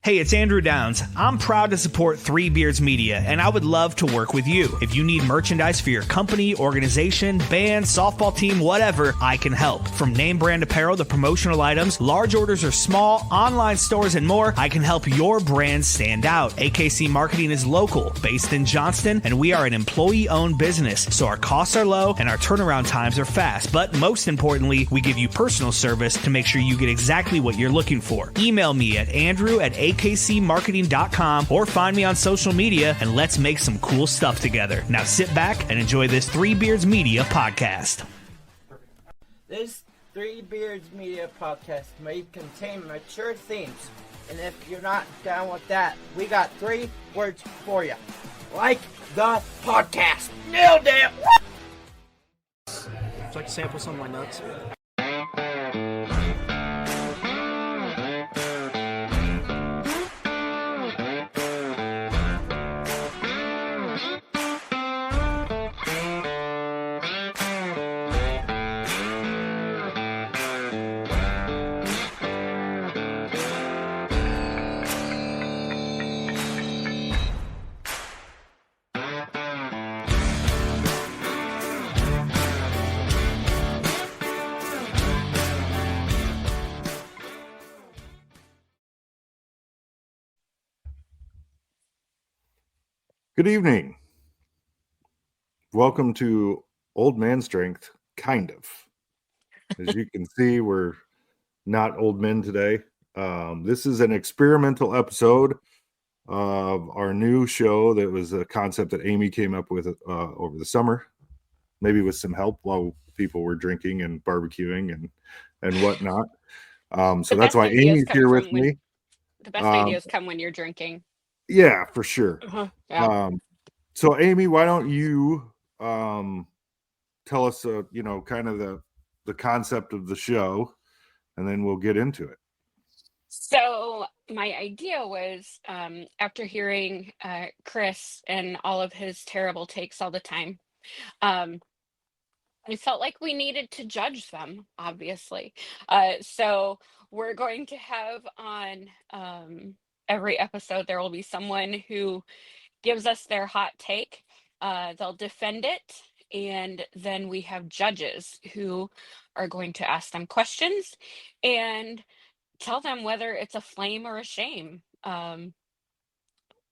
Hey, it's Andrew Downs. I'm proud to support Three Beards Media, and I would love to work with you. If you need merchandise for your company, organization, band, softball team, whatever, I can help. From name brand apparel to promotional items, large orders or small, online stores, and more, I can help your brand stand out. AKC Marketing is local, based in Johnston, and we are an employee-owned business, so our costs are low and our turnaround times are fast. But most importantly, we give you personal service to make sure you get exactly what you're looking for. Email me at andrew@akcmarketing.com or find me on social media and let's make some cool stuff together. Now sit back and enjoy this Three Beards Media podcast. This Three Beards Media podcast may contain mature themes, and if you're not down with that, we got 3 words for you. Like the podcast. Nailed it! Would you like to sample some of my nuts? Good evening. Welcome to Old Man Strength, kind of. As you can see, we're not old men today. This is an experimental episode of our new show that was a concept that Amy came up with over the summer, maybe with some help while people were drinking and barbecuing and whatnot. So that's why Amy's here with me. The best ideas come when you're drinking. Yeah, for sure. Yeah. So Amy, why don't you tell us, kind of the concept of the show, and then we'll get into it. So my idea was, after hearing Chris and all of his terrible takes all the time, I felt like we needed to judge them, obviously. So we're going to have on every episode, there will be someone who gives us their hot take. They'll defend it. And then we have judges who are going to ask them questions and tell them whether it's a flame or a shame.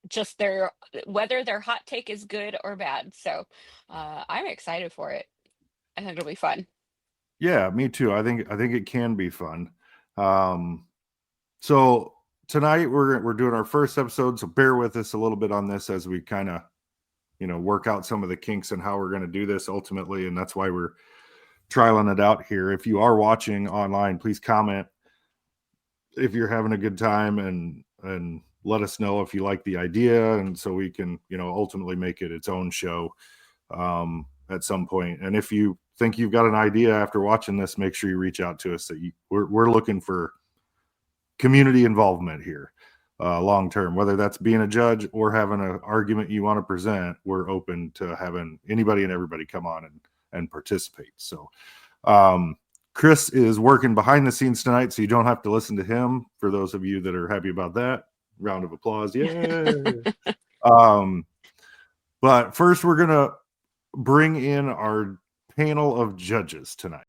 Just whether their hot take is good or bad. So I'm excited for it. I think it'll be fun. Yeah, me too. I think it can be fun. So tonight we're doing our first episode, so bear with us a little bit on this as we kind of, work out some of the kinks and how we're going to do this ultimately, and that's why we're trialing it out here. If you are watching online, please comment if you're having a good time and let us know if you like the idea, and so we can, ultimately make it its own show at some point. And if you think you've got an idea after watching this, make sure you reach out to us. We're looking for community involvement here, long term, whether that's being a judge or having an argument you want to present. We're open to having anybody and everybody come on and participate. So Chris is working behind the scenes tonight, so you don't have to listen to him. For those of you that are happy about that, round of applause. Yeah. But first we're gonna bring in our panel of judges tonight.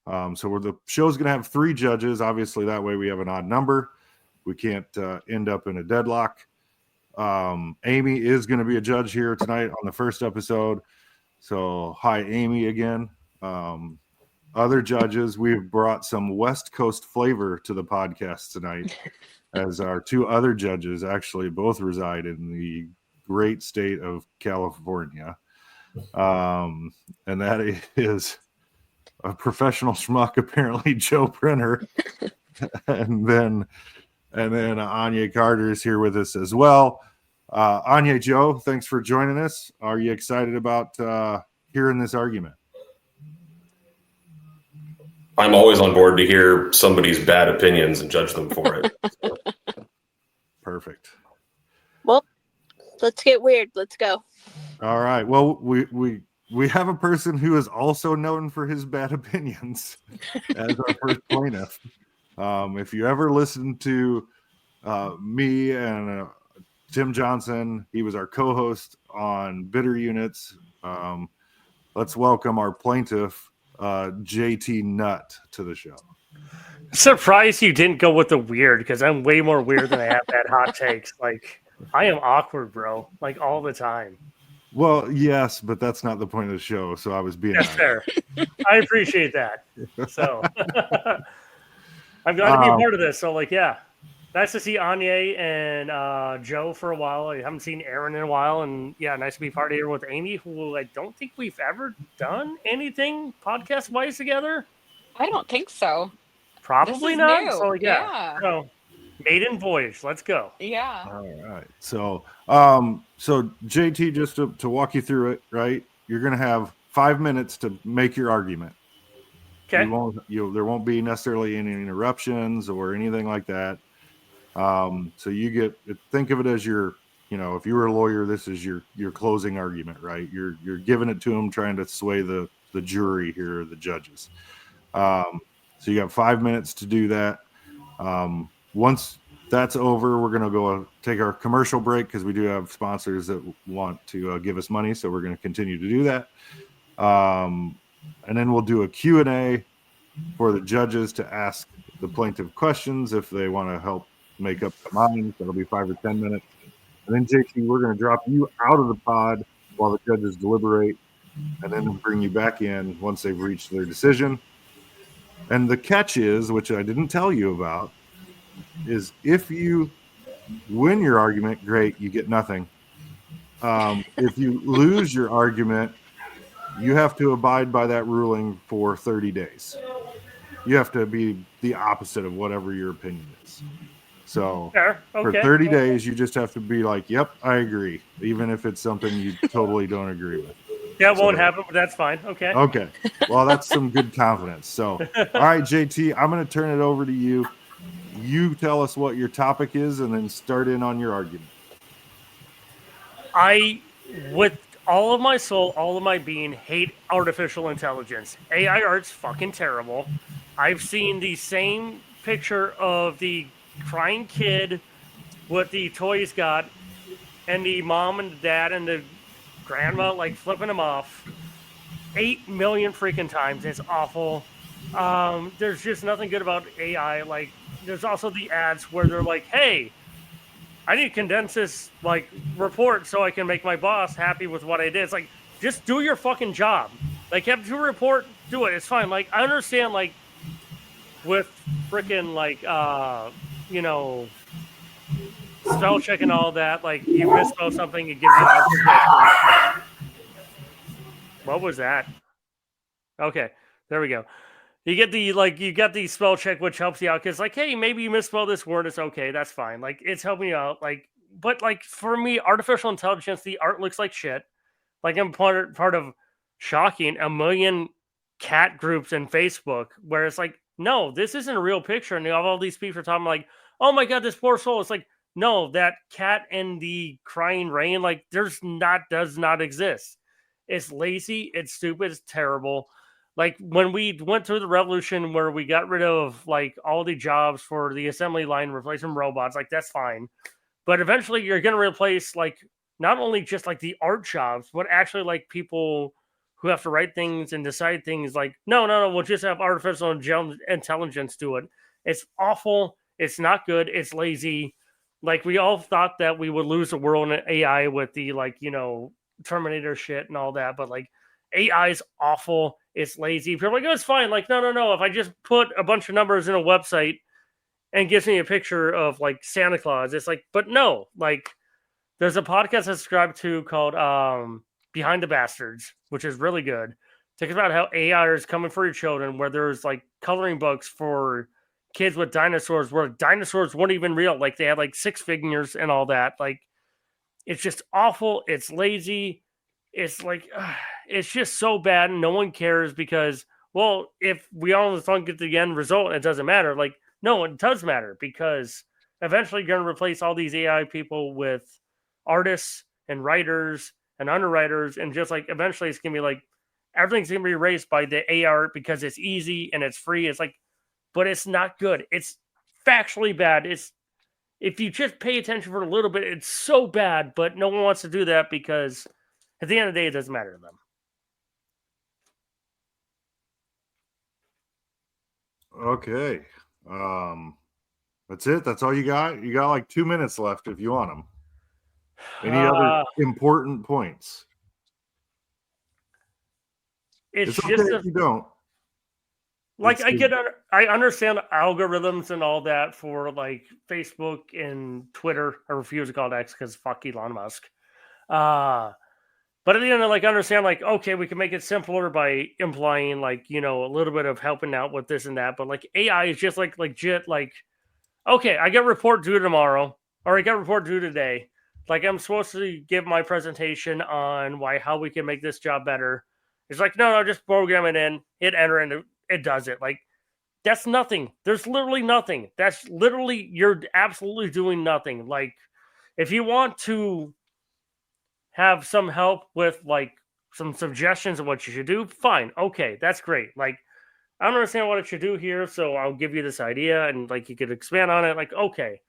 So the show's going to have 3 judges. Obviously, that way we have an odd number. We can't end up in a deadlock. Amy is going to be a judge here tonight on the first episode. So hi, Amy, again. Other judges, we've brought some West Coast flavor to the podcast tonight, as our 2 other judges actually both reside in the great state of California. And that is a professional schmuck, apparently, Joe Printer, and then Anya Carter is here with us as well. Anya, Joe, thanks for joining us. Are you excited about hearing this argument? I'm always on board to hear somebody's bad opinions and judge them for it. Perfect. Well, let's get weird. Let's go. All right. Well, we have a person who is also known for his bad opinions as our first plaintiff. If you ever listen to me and Tim Johnson. He was our co-host on Bitter Units. Let's welcome our plaintiff, JT Nutt, to the show. Surprised you didn't go with the weird, because I'm way more weird than I have that hot takes. Like, I am awkward, bro. Like, all the time. Well, yes, but that's not the point of the show. So I was being That's fair. I appreciate that. So I'm glad to be a part of this. So, like, yeah. Nice to see Anya and Joe for a while. I haven't seen Aaron in a while. And, yeah, nice to be part of here with Amy, who I don't think we've ever done anything podcast-wise together. I don't think so. Probably This is not. new. So, yeah. Yeah. So, maiden voyage. Let's go. Yeah. All right. So, so JT, just to walk you through it, right? You're going to have 5 minutes to make your argument. Okay. There won't be necessarily any interruptions or anything like that. So you think of it as your, if you were a lawyer, this is your closing argument, right? You're giving it to them, trying to sway the jury here, the judges. So you got 5 minutes to do that. Once that's over, we're going to go take our commercial break because we do have sponsors that want to give us money. So we're going to continue to do that. And then we'll do a Q&A for the judges to ask the plaintiff questions if they want to help make up their minds. That'll be 5 or 10 minutes. And then, JT, we're going to drop you out of the pod while the judges deliberate, and then bring you back in once they've reached their decision. And the catch is, which I didn't tell you about, is if you win your argument, great, you get nothing. If you lose your argument, you have to abide by that ruling for 30 days. You have to be the opposite of whatever your opinion is. So for 30 days, you just have to be like, yep, I agree, even if it's something you totally don't agree with. That won't happen, but that's fine. Okay. Okay. Well, that's some good confidence. So, all right, JT, I'm going to turn it over to you. You tell us what your topic is and then start in on your argument. I, with all of my soul, all of my being, hate artificial intelligence. AI art's fucking terrible. I've seen the same picture of the crying kid with the toys got and the mom and the dad and the grandma like flipping him off 8 million freaking times. It's awful. There's just nothing good about AI. Like, there's also the ads where they're like, hey, I need to condense this like report so I can make my boss happy with what I did. It's like, just do your fucking job. Like, have to report, do it. It's fine. Like, I understand, like, with freaking like spell check and all that, like you misspell something, it gives you an answer. What was that? Okay, there we go. You get the spell check, which helps you out because, like, hey, maybe you misspelled this word. It's okay, that's fine. Like, it's helping you out. Like, but like for me, artificial intelligence, the art looks like shit. Like, I'm part of shocking 1 million cat groups in Facebook where it's like, no, this isn't a real picture, and you have all these people talking like, oh my god, this poor soul. It's like, no, that cat and the crying rain, like, does not exist. It's lazy, it's stupid, it's terrible. Like, when we went through the revolution where we got rid of like all the jobs for the assembly line, replacing robots, like, that's fine. But eventually you're going to replace like not only just like the art jobs, but actually like people who have to write things and decide things. Like, no, we'll just have artificial intelligence do it. It's awful. It's not good. It's lazy. Like, we all thought that we would lose the world in AI with the, like, Terminator shit and all that. But, like, AI is awful. It's lazy. People are like, oh, it's fine. Like, no. If I just put a bunch of numbers in a website and gives me a picture of, like, Santa Claus, it's like, but no. Like, there's a podcast I subscribe to called Behind the Bastards, which is really good. Talks about how AI is coming for your children, where there's, like, coloring books for kids with dinosaurs where dinosaurs weren't even real. Like, they had like 6 figures and all that. Like, it's just awful. It's lazy. It's like, it's just so bad. And no one cares because, well, if we all don't get the end result, it doesn't matter. Like, no, it does matter because eventually you're going to replace all these AI people with artists and writers and underwriters. And just like, eventually it's going to be like, everything's going to be erased by the AI because it's easy and it's free. It's like, but it's not good. It's factually bad. It's if you just pay attention for a little bit, it's so bad, but no one wants to do that because at the end of the day, it doesn't matter to them. Okay. That's it. That's all you got. You got like 2 minutes left if you want them. Any other important points? It's okay just if you don't. Like I understand algorithms and all that for like Facebook and Twitter. I refuse to call it X because fuck Elon Musk. But at the end, I understand okay, we can make it simpler by implying a little bit of helping out with this and that. But AI is just legit okay, I get a report due tomorrow, or I got a report due today. I'm supposed to give my presentation on how we can make this job better. It's no, just program it in, hit enter, and it does it. That's nothing. There's literally nothing. That's literally, you're absolutely doing nothing. If you want to have some help with some suggestions of what you should do, fine. Okay, that's great. I don't understand what it should do here, so I'll give you this idea and you could expand on it. Okay.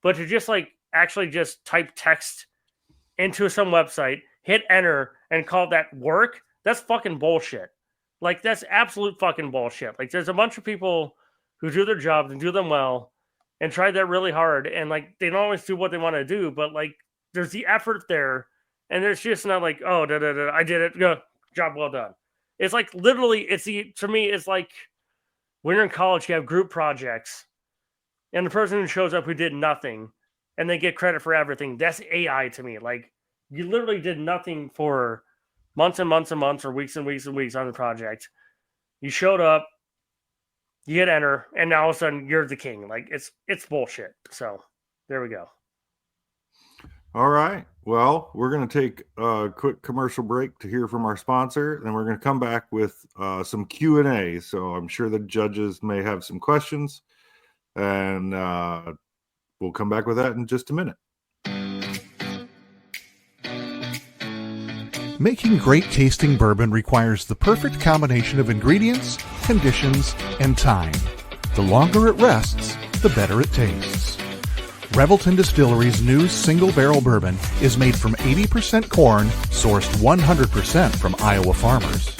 But to just actually just type text into some website, hit enter, and call that work, that's fucking bullshit. That's absolute fucking bullshit. There's a bunch of people who do their jobs and do them well and try that really hard, and they don't always do what they want to do, but there's the effort there, and there's just not oh, I did it, go, job well done. It's literally, to me, it's when you're in college, you have group projects, and the person who shows up who did nothing, and they get credit for everything. That's AI to me. You literally did nothing for months and months and months, or weeks and weeks and weeks on the project. You showed up, you hit enter, and now all of a sudden you're the king. It's bullshit. So there we go. All right. Well, we're going to take a quick commercial break to hear from our sponsor. Then we're going to come back with some Q&A. So I'm sure the judges may have some questions, and we'll come back with that in just a minute. Making great tasting bourbon requires the perfect combination of ingredients, conditions, and time. The longer it rests, the better it tastes. Revelton Distillery's new single barrel bourbon is made from 80% corn, sourced 100% from Iowa farmers.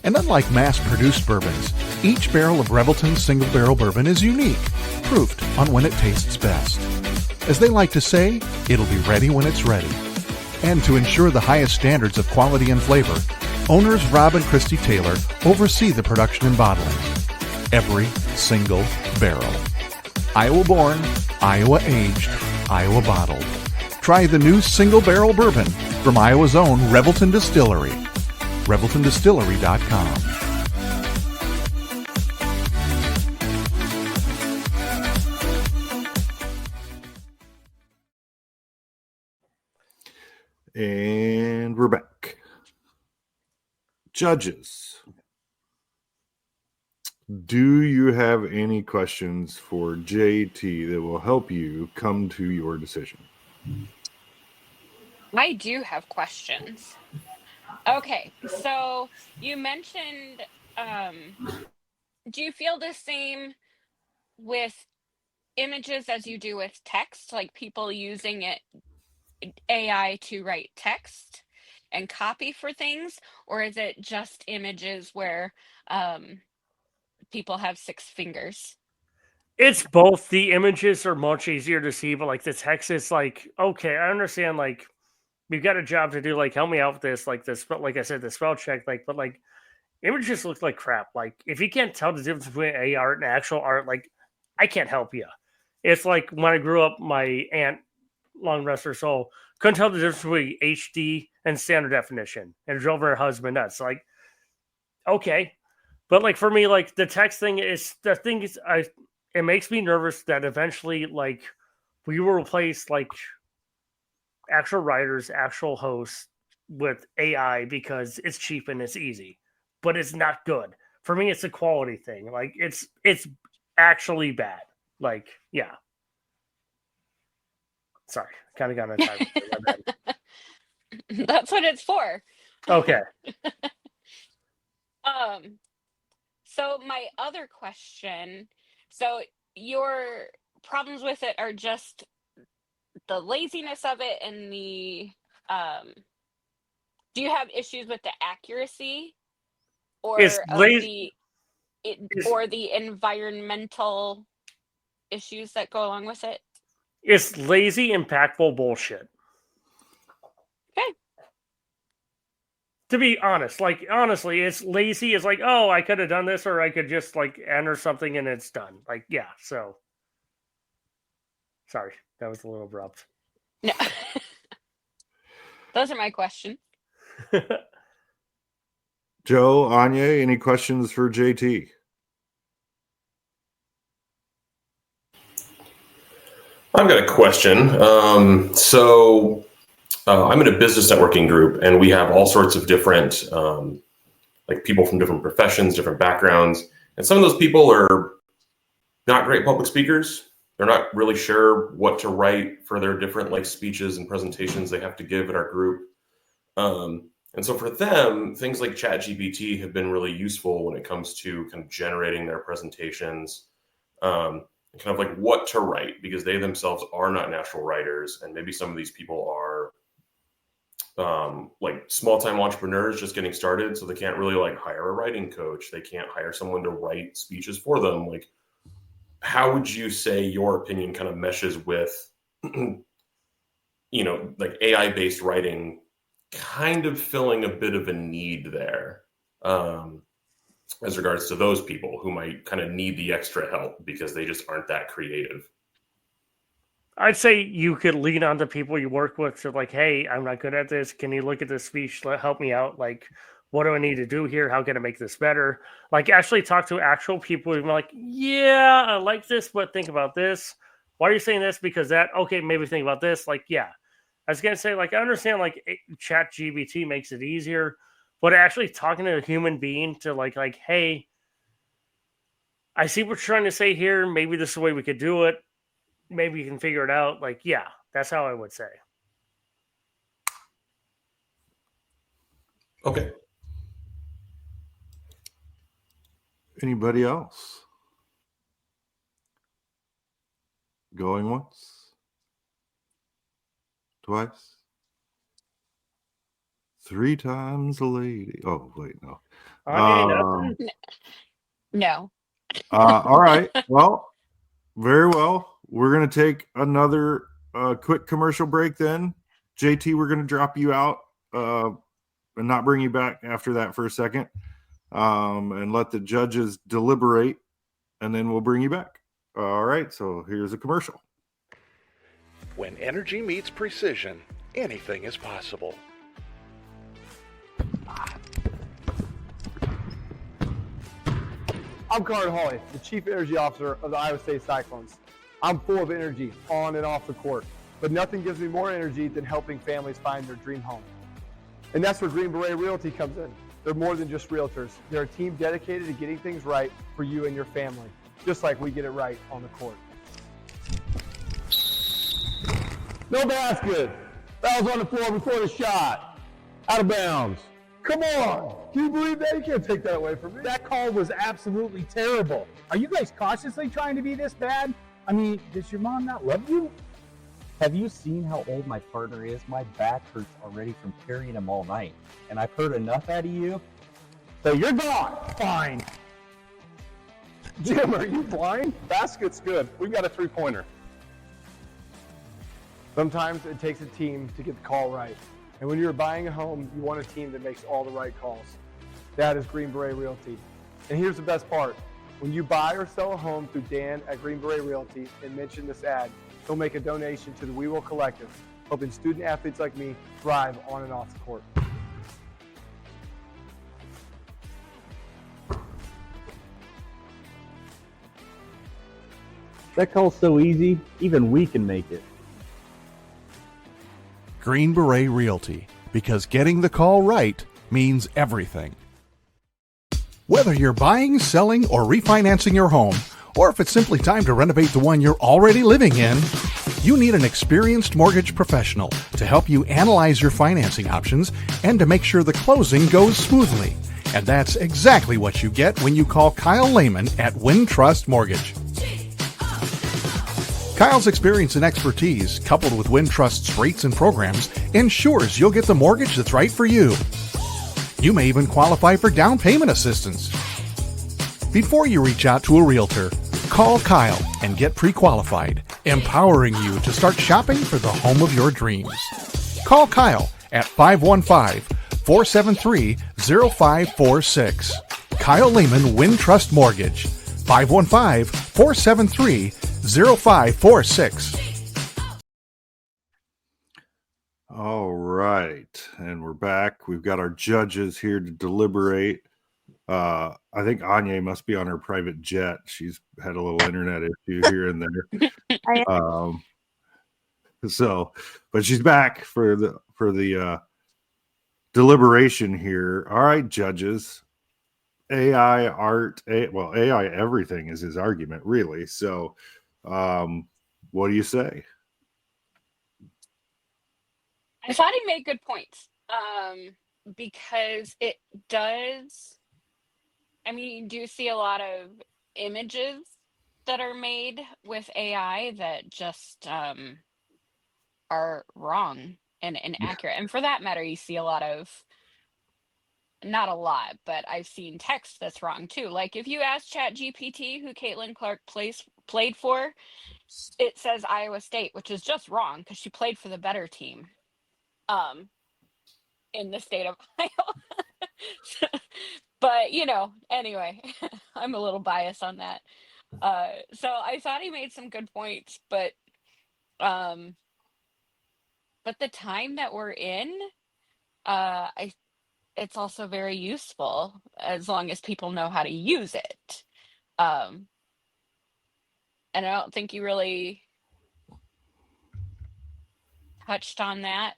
And unlike mass-produced bourbons, each barrel of Revelton's single barrel bourbon is unique, proofed on when it tastes best. As they like to say, it'll be ready when it's ready. And to ensure the highest standards of quality and flavor, owners Rob and Christy Taylor oversee the production and bottling. Every single barrel. Iowa born, Iowa aged, Iowa bottled. Try the new single barrel bourbon from Iowa's own Revelton Distillery. ReveltonDistillery.com. And we're back. Judges, do you have any questions for JT that will help you come to your decision? I do have questions. Okay, so you mentioned, do you feel the same with images as you do with text, like people using AI to write text and copy for things, or is it just images where people have 6 fingers? It's both. The images are much easier to see, but the text is okay, I understand, we've got a job to do, help me out with this, this, but I said, the spell check, but images look like crap. If you can't tell the difference between AI art and actual art, I can't help you. It's when I grew up, my aunt, long rest her soul, couldn't tell the difference between HD and standard definition, and drove her husband nuts. Okay, but for me, the text thing is the thing is, it makes me nervous that eventually, we will replace actual writers, actual hosts with AI because it's cheap and it's easy, but it's not good. For me, it's a quality thing. It's actually bad. Yeah. Sorry, kind of got on time. That's what it's for. Okay. So my other question, so your problems with it are just the laziness of it and the do you have issues with the accuracy or It's of or the environmental issues that go along with it? It's lazy, impactful bullshit. Okay. To be honest, like honestly, it's lazy. It's like, oh, I could have done this, or I could just like enter something and it's done. Like, yeah. So, sorry, that was a little abrupt. No. Those are my questions. Joe, Anya, any questions for JT? I've got a question. I'm in a business networking group, and we have all sorts of different, like people from different professions, different backgrounds. And some of those people are not great public speakers. They're not really sure what to write for their different like speeches and presentations they have to give at our group. And so for them, things like ChatGPT have been really useful when it comes to kind of generating their presentations, kind of like what to write, because they themselves are not natural writers. And maybe some of these people are like small-time entrepreneurs just getting started. So they can't really like hire a writing coach. They can't hire someone to write speeches for them. Like, how would you say your opinion kind of meshes with, like AI-based writing kind of filling a bit of a need there as regards to those people who might kind of need the extra help because they just aren't that creative? I'd say you could lean on the people you work with to like, hey, I'm not good at this. Can you look at this speech? Help me out. Like, what do I need to do here? How can I make this better? Like, actually talk to actual people who are like, yeah, I like this, but think about this. Why are you saying this? Because that, okay, maybe think about this. Like, yeah. I was going to say, like, I understand, like, ChatGPT makes it easier, but actually talking to a human being to, like, hey, I see what you're trying to say here. Maybe this is the way we could do it. Maybe you can figure it out. Like, yeah, that's how I would say. Okay. Anybody else? Going once? Twice? 3 times a lady. Oh, wait, no. No. All right. Well, very well. We're going to take another quick commercial break then. JT, we're going to drop you out and not bring you back after that for a second and let the judges deliberate, and then we'll bring you back. All right. So here's a commercial. When energy meets precision, anything is possible. I'm Carter Hawley, the Chief Energy Officer of the Iowa State Cyclones. I'm full of energy on and off the court, but nothing gives me more energy than helping families find their dream home. And that's where Green Beret Realty comes in. They're more than just realtors. They're a team dedicated to getting things right for you and your family, just like we get it right on the court. No basket. That was on the floor before the shot. Out of bounds. Come on. Can you believe that? You can't take that away from me. That call was absolutely terrible. Are you guys cautiously trying to be this bad? I mean, does your mom not love you? Have you seen how old my partner is? My back hurts already from carrying him all night. And I've heard enough out of you. So you're gone. Fine. Jim, are you blind? Basket's good. We've got a 3-pointer. Sometimes it takes a team to get the call right. And when you're buying a home, you want a team that makes all the right calls. That is Green Beret Realty. And here's the best part. When you buy or sell a home through Dan at Green Beret Realty and mention this ad, he'll make a donation to the We Will Collective, helping student athletes like me thrive on and off the court. That call's so easy, even we can make it. Green Beret Realty, because getting the call right means everything. Whether you're buying, selling, or refinancing your home, or if it's simply time to renovate the one you're already living in, you need an experienced mortgage professional to help you analyze your financing options and to make sure the closing goes smoothly. And that's exactly what you get when you call Kyle Lehman at Wintrust Mortgage. Kyle's experience and expertise, coupled with Wintrust's rates and programs, ensures you'll get the mortgage that's right for you. You may even qualify for down payment assistance. Before you reach out to a realtor, call Kyle and get pre-qualified, empowering you to start shopping for the home of your dreams. Call Kyle at 515-473-0546. Kyle Lehman Wintrust Mortgage, 515-473-0546. All right, and we're back. We've got our judges here to deliberate. I think Anya must be on her private jet. She's had a little internet issue here and there. But she's back for the deliberation here. All right, judges. AI art, AI everything is his argument, really. So, what do you say? I thought he made good points, because it does. I mean, you do see a lot of images that are made with AI that just are wrong and inaccurate. And for that matter, you see a lot of, not a lot, but I've seen text that's wrong too. Like if you ask ChatGPT who Caitlin Clark played for, it says Iowa State, which is just wrong because she played for the better team in the state of Iowa. But anyway, I'm a little biased on that. So I thought he made some good points, but the time that we're in, it's also very useful as long as people know how to use it. And I don't think you really touched on that,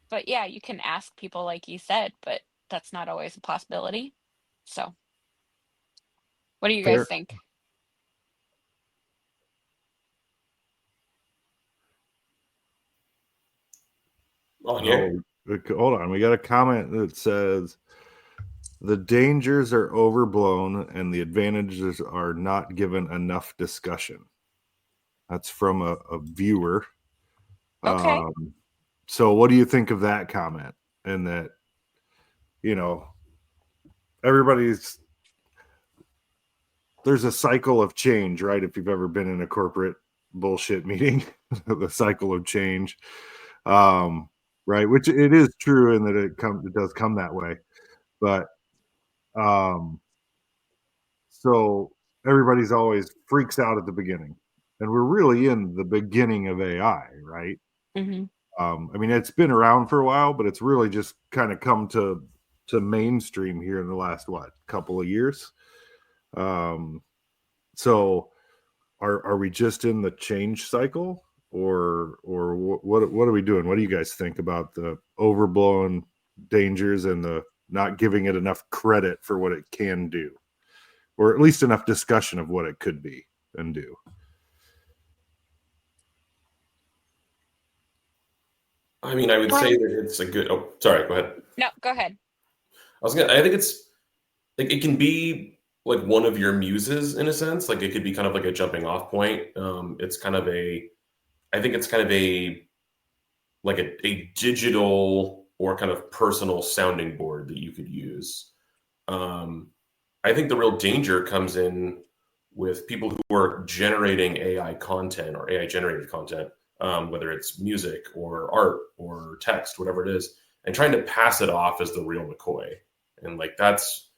but yeah, you can ask people like you said, but that's not always a possibility. So what do you guys think? Hold on, we got a comment that says the dangers are overblown and the advantages are not given enough discussion. That's from a viewer. Okay. So what do you think of that comment? And that, there's a cycle of change, right? If you've ever been in a corporate bullshit meeting, the cycle of change, right? Which it is true in that it does come that way. But so everybody's always freaks out at the beginning, and we're really in the beginning of AI, right? Mm-hmm. I mean, it's been around for a while, but it's really just kind of come to mainstream here in the last couple of years. So are we just in the change cycle, or what are we doing? What do you guys think about the overblown dangers and the not giving it enough credit for what it can do, or at least enough discussion of what it could be and do? I mean, I would say that it's a good. Oh, sorry. Go ahead. No, go ahead. I think it's like it can be like one of your muses in a sense. Like it could be kind of like a jumping off point. It's kind of a digital or kind of personal sounding board that you could use. I think the real danger comes in with people who are generating AI content or AI generated content, whether it's music or art or text, whatever it is, and trying to pass it off as the real McCoy. And like that's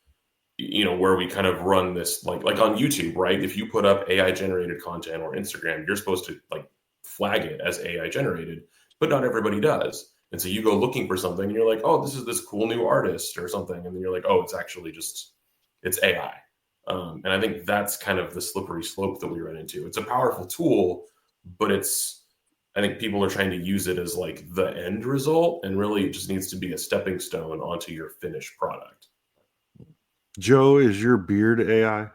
where we kind of run this like on YouTube, right? If you put up AI generated content or Instagram, you're supposed to like flag it as AI generated, but not everybody does. And so you go looking for something and you're like, oh, this is this cool new artist or something. And then you're like, oh, it's actually it's AI. And I think that's kind of the slippery slope that we run into. It's a powerful tool, but I think people are trying to use it as like the end result, and really it just needs to be a stepping stone onto your finished product. Joe, is your beard AI?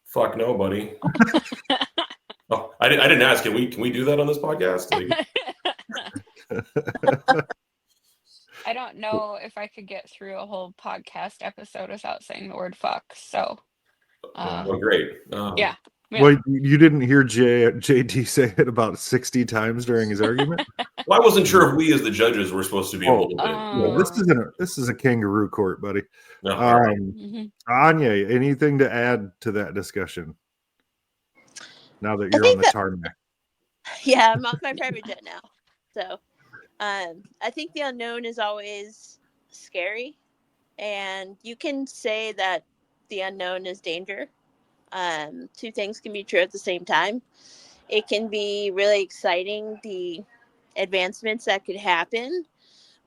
Fuck no, buddy. Oh, I didn't ask. Can we do that on this podcast? I don't know if I could get through a whole podcast episode without saying the word fuck. So, well, great. Yeah. Yeah. Well, you didn't hear JD say it about 60 times during his argument. Well, I wasn't sure if we, as the judges, were supposed to be able to. Yeah, this is a kangaroo court, buddy. No. Anya, anything to add to that discussion? Now that you're on the tarmac. Yeah, I'm off my private jet now. So I think the unknown is always scary. And you can say that the unknown is danger. Two things can be true at the same time. It can be really exciting, the advancements that could happen,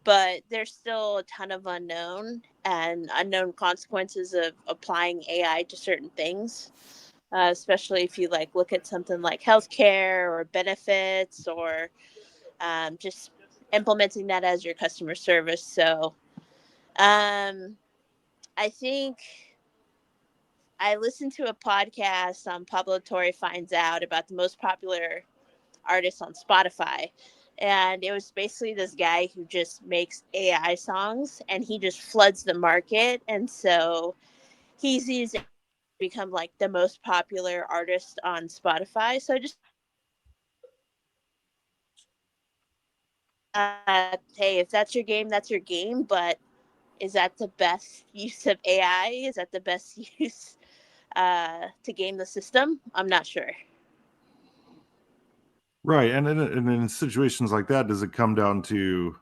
but there's still a ton of unknown and unknown consequences of applying AI to certain things. Especially if you like look at something like healthcare or benefits or just implementing that as your customer service. So I think I listened to a podcast on Pablo Torre Finds Out about the most popular artists on Spotify. And it was basically this guy who just makes AI songs and he just floods the market. And so he's used to become like the most popular artist on Spotify. So just hey, if that's your game, that's your game. But is that the best use of AI? Is that the best use to game the system? I'm not sure. Right, and in situations like that, does it come down to,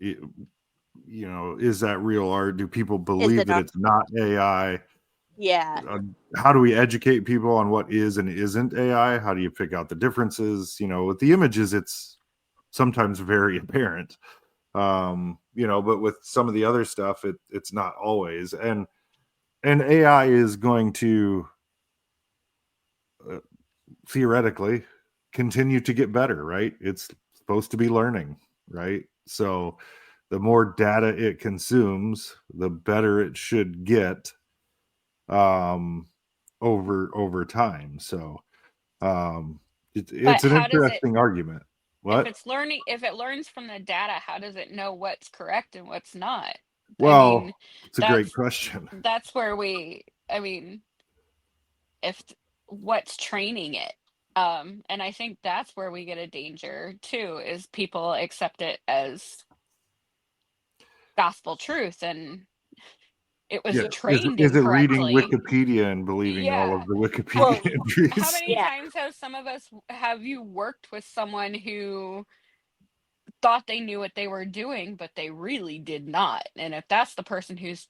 is that real art? Do people believe that it's not AI? Yeah. How do we educate people on what is and isn't AI? How do you pick out the differences? With the images, it's sometimes very apparent. But with some of the other stuff, it's not always. And AI is going to theoretically continue to get better, right? It's supposed to be learning, right? So the more data it consumes, the better it should get over time. So it's an interesting argument. What? If it learns from the data, how does it know what's correct and what's not? Well, it's a great question. That's where if what's training it. And I think that's where we get a danger too, is people accept it as gospel truth and it was trained is it incorrectly. reading Wikipedia and believing all of the Wikipedia entries? How many times have you worked with someone who thought they knew what they were doing, but they really did not? And if that's the person who's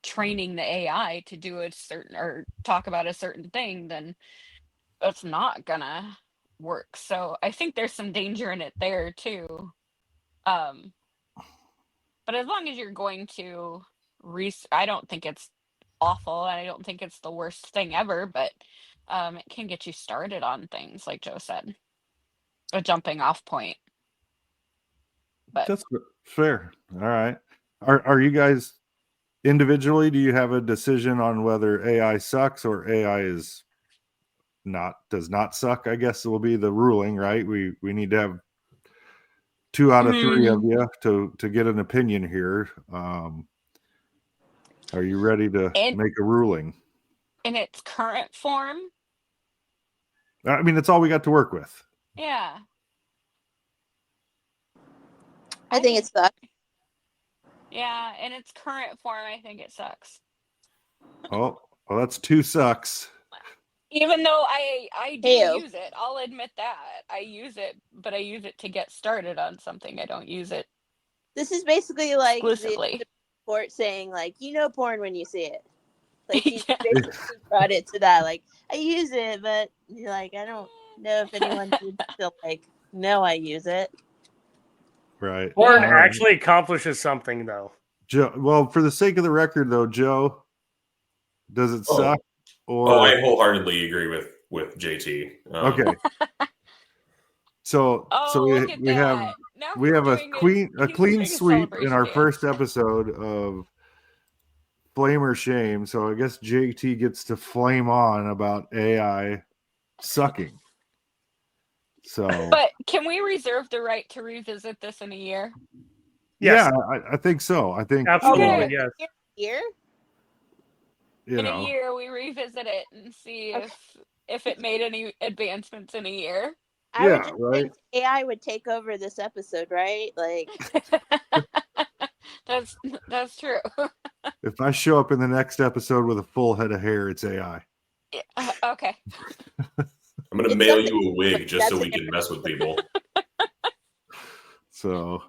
training the AI to do a certain or talk about a certain thing, then it's not gonna work. So I think there's some danger in it there too. But as long as you're going to I don't think it's awful. I don't think it's the worst thing ever, but it can get you started on things, like Joe said. A jumping off point. But that's fair. All right. Are you guys individually, do you have a decision on whether AI sucks or AI does not suck? I guess it will be the ruling, right? We need to have 2 out of 3 of you to get an opinion here. Are you ready to make a ruling? In its current form? I mean, that's all we got to work with. Yeah. I think it sucks. Yeah, in its current form, I think it sucks. Oh, well, that's 2 sucks. Even though I do use it, I'll admit that. I use it, but I use it to get started on something. I don't use it. This is basically like exclusively. The court saying, like, you know porn when you see it. Like, you basically brought it to that. Like, I use it, but you're like, I don't know if anyone should still like know I use it. Right. Porn actually accomplishes something, though. Joe, well, for the sake of the record, though, Joe, does it suck? I wholeheartedly agree with JT. Okay. So we have a clean sweep in our first episode of Flame or Shame. So I guess JT gets to flame on about AI sucking. So, but can we reserve the right to revisit this in a year? Yes. Yeah, I think so. I think absolutely yes. Year? In a year, we revisit it and see if it made any advancements in a year. I would just think AI would take over this episode, right? Like that's true. If I show up in the next episode with a full head of hair, it's AI. Okay. I'm going to mail you a wig just so we can mess with people. So,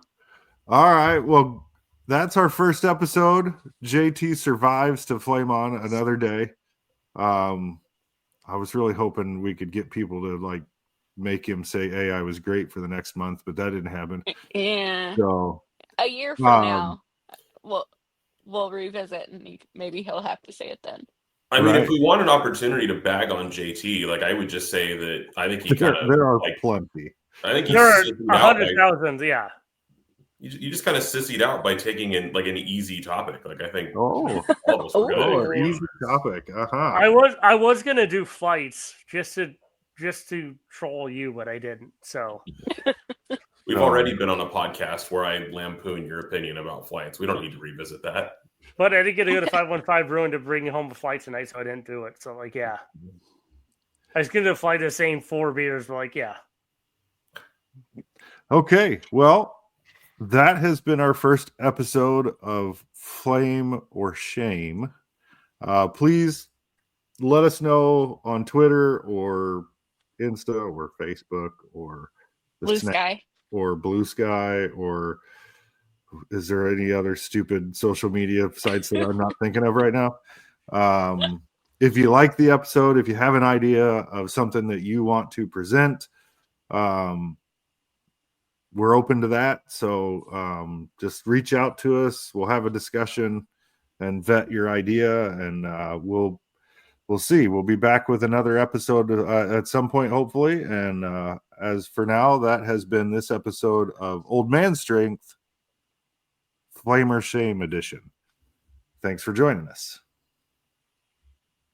all right. Well, that's our first episode. JT survives to flame on another day. I was really hoping we could get people to like make him say AI was great for the next month, but that didn't happen. Yeah. So a year from now, we'll revisit, and maybe he'll have to say it then. I mean, if we want an opportunity to bag on JT, like I would just say that I think he kind of there are plenty. I think there are 100,000. Yeah. You just kind of sissied out by taking in like an easy topic. Like I think all of us were good. Easy topic. I was gonna do flights just to troll you, but I didn't. So we've already been on a podcast where I lampoon your opinion about flights. We don't need to revisit that. But I didn't get to go to 515 Bruin to bring home a flight tonight, so I didn't do it. So like, yeah, I was gonna fly the same 4 beers, but like, yeah. Okay, well, that has been our first episode of Flame or Shame. Please let us know on Twitter or Insta or Facebook or Blue Sky or Blue Sky, or is there any other stupid social media sites that I'm not thinking of right now? If you like the episode, if you have an idea of something that you want to present, we're open to that. So just reach out to us. We'll have a discussion and vet your idea, and we'll see. We'll be back with another episode at some point, hopefully. And as for now, that has been this episode of Old Man Strength, Flame or Shame edition. Thanks for joining us.